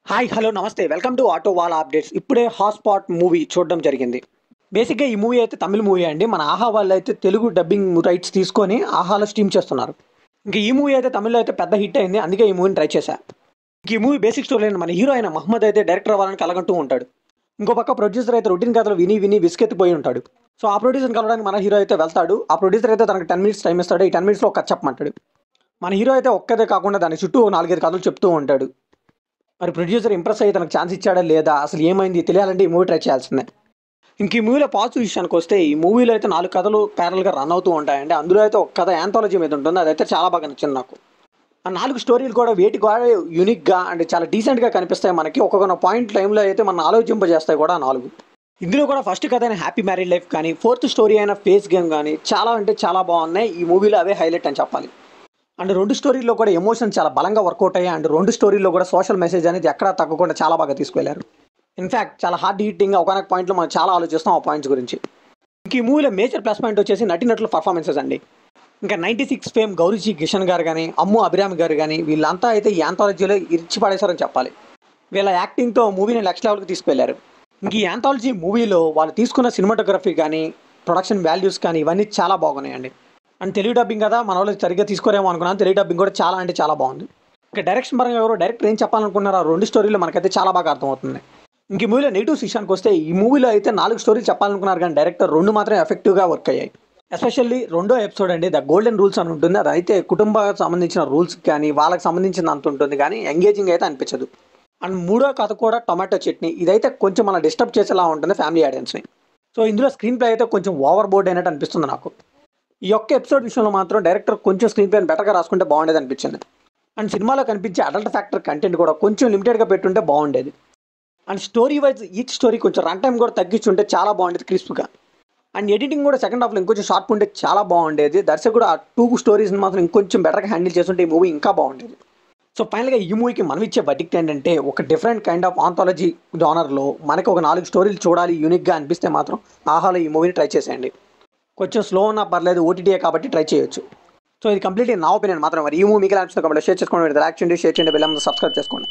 Hi hello నమస్తే welcome to auto wala updates. ఇప్పుడే hotspot movie చూడడం జరిగింది. బేసిక్‌గా ఈ మూవీ అయితే తమిళ్ మూవీ అండి. మన ఆహా వాళ్ళు అయితే తెలుగు డబ్బింగ్ రైట్స్ తీసుకొని ఆహాలో స్ట్రీమ్ చేస్తున్నారు. ఇంక ఈ మూవీ అయితే తమిళ్‌లో అయితే పెద్ద హిట్ అయింది. అందుకే ఈ మూవీని ట్రై చేశా. ఇంక ఈ మూవీ బేసిక్ స్టోరీ మన హీరో అయిన మహమ్మద్ అయితే డైరెక్టర్ అవ్వాలని కలగంటూ ఉంటాడు. ఇంకో పక్క ప్రొడ్యూసర్ అయితే రొటీన్ కథలు విని విని విసుగెత్తిపోయి ఉంటాడు. సో ఆ ప్రొడ్యూసర్‌ని కలవడానికి మన హీరో అయితే వెళ్తాడు. ఆ ప్రొడ్యూసర్ అయితే తనకు 10 మినిట్స్ టైం ఇస్తాడు. ఈ 10 మినిట్స్‌లో ఒక కథ చెప్పమంటాడు. మన హీరో అయితే ఒక్కదే కాకుండా దాని చుట్టూ 4, 5 కథలు చెప్తూ ఉంటాడు. మరి ప్రొడ్యూసర్ ఇంప్రెస్ అయ్యి తనకు ఛాన్స్ ఇచ్చాడా లేదా అసలు ఏమైంది తెలియాలంటే ఈ మూవీ ట్రై చేయాల్సిందే. ఇంక ఈ మూవీలో పాజిటివ్ విషయానికి వస్తే ఈ మూవీలో అయితే 4 కథలు ప్యారల్గా రన్ అవుతూ ఉంటాయండి. అందులో అయితే ఒక కథ యాంథాలజీ మీద ఉంటుంది. అదైతే చాలా బాగా నచ్చింది నాకు. ఆ 4 స్టోరీలు కూడా వేటికి కూడా యూనిక్గా అంటే చాలా డీసెంట్గా కనిపిస్తాయి మనకి. ఒక్కొక్క పాయింట్ టైంలో అయితే మనం ఆలోచింపజేస్తాయి కూడా ఆ 4. ఇందులో కూడా ఫస్ట్ కథ అయిన హ్యాపీ మ్యారీడ్ లైఫ్ కానీ, ఫోర్త్ స్టోరీ అయిన ఫేస్ గేమ్ కానీ చాలా అంటే చాలా బాగున్నాయి. ఈ మూవీలో అవే హైలైట్ అని చెప్పాలి. అండ్ 2 స్టోరీల్లో కూడా ఎమోషన్ చాలా బలంగా వర్కౌట్ అయ్యాయి. అండ్ 2 స్టోరీల్లో కూడా సోషల్ మెసేజ్ అనేది ఎక్కడా తగ్గకుండా చాలా బాగా తీసుకెళ్లారు. ఇన్ఫాక్ట్ చాలా హార్డ్ హీటింగ్ ఒకనొక పాయింట్లో మనం చాలా ఆలోచిస్తాం ఆ పాయింట్స్ గురించి. ఇంక ఈ మూవీలో మేజర్ ప్లస్ పాయింట్ వచ్చేసి నటినటుల పర్ఫార్మెన్సెస్ అండి. ఇంకా 96 ఫేమ్ గౌరీజీ కిషన్ గారు కానీ, అమ్ము అభిరామి గారు కానీ వీళ్ళంతా అయితే ఈ యాంథాలజీలో ఇరిచి పడేశారని చెప్పాలి. వీళ్ళ యాక్టింగ్తో మూవీని నెక్స్ట్ లెవెల్కి తీసుకెళ్లారు. ఇంక ఈ యాంథాలజీ మూవీలో వాళ్ళు తీసుకున్న సినిమాటోగ్రఫీ కానీ, ప్రొడక్షన్ వాల్యూస్ కానీ ఇవన్నీ చాలా బాగున్నాయండి. అండ్ తెలుగు డబ్బింగ్ కదా మన వాళ్ళు సరిగ్గా తీసుకోరేమో అనుకున్నాను. తెలుగు డబ్బింగ్ కూడా చాలా అంటే చాలా బాగుంది. ఇంకా డైరెక్షన్ పరంగా ఎవరో డైరెక్టర్ ఏం చెప్పాలనుకున్నారో ఆ 2 స్టోరీలు మనకైతే చాలా బాగా అర్థమవుతుంది. ఇంక ఈ మూవీలో నెగిటివ్స్ విషయానికి వస్తే ఈ మూవీలో అయితే 4 స్టోరీలు చెప్పాలనుకున్నారు కానీ డైరెక్టర్ 2 మాత్రం ఎఫెక్టివ్గా వర్క్ అయ్యాయి. ఎస్పెషల్లీ రెండో ఎపిసోడ్ అండి ద గోల్డెన్ రూల్స్ అని ఉంటుంది. అదైతే కుటుంబానికి సంబంధించిన రూల్స్ కానీ వాళ్ళకి సంబంధించిన అంత ఉంటుంది కానీ ఎంగేజింగ్ అయితే అనిపించదు. అండ్ మూడో కథ కూడా టొమాటో చట్నీ ఇదైతే కొంచెం మన డిస్టర్బ్ చేసేలా ఉంటుంది ఫ్యామిలీ ఆడియన్స్ని. సో ఇందులో స్క్రీన్ ప్లే అయితే కొంచెం ఓవర్ బోర్డ్ అయినట్టు అనిపిస్తుంది నాకు. ఈ ఒక్క ఎపిసోడ్ విషయంలో మాత్రం డైరెక్టర్ కొంచెం స్క్రీన్ ప్లేని బెటర్గా రాసుకుంటే బాగుండేది అనిపించింది. అండ్ సినిమాలో కనిపించే అడల్ట్ ఫ్యాక్టర్ కంటెంట్ కూడా కొంచెం లిమిటెడ్గా పెట్టుంటే బాగుండేది. And story wise each story కొంచెం రన్ టైం కూడా తగ్గించుంటే చాలా బాగుండేది క్రిస్ప్గా. అండ్ ఎడిటింగ్ కూడా సెకండ్ హాఫ్లో ఇంకొంచెం షార్ప్ ఉంటే చాలా బాగుండేది. దర్శకుడు ఆ 2 స్టోరీస్ని మాత్రం ఇంకొంచెం బెటర్గా హ్యాండిల్ చేస్తుంటే ఈ మూవీ ఇంకా బాగుండేది. సో ఫైనల్గా ఈ మూవీకి మనం ఇచ్చే వర్డిక్ట్ ఏంటంటే ఒక డిఫరెంట్ కైండ్ ఆఫ్ ఆంథాలజీ జానర్లో మనకి ఒక 4 స్టోరీలు చూడాలి యూనిక్గా అనిపిస్తే మాత్రం ఆహాలో ఈ మూవీని ట్రై చేసేయండి. కొంచెం స్లో ఉన్నా పర్లేదు ఓటీటీఏ కాబట్టి ట్రై చేయొచ్చు. సో ఇది కంప్లీట్లీ నా ఒపీనియన్ మాత్రం. మరి ఈ మూవీ మీకు ఎలా అనిపిస్తుంది కాబట్టి షేర్ చేసుకోండి, లైక్ చేయండి, షేర్ చేయండి, బెల్ ఐకాన్ సబ్స్క్రైబ్ చేసుకోండి.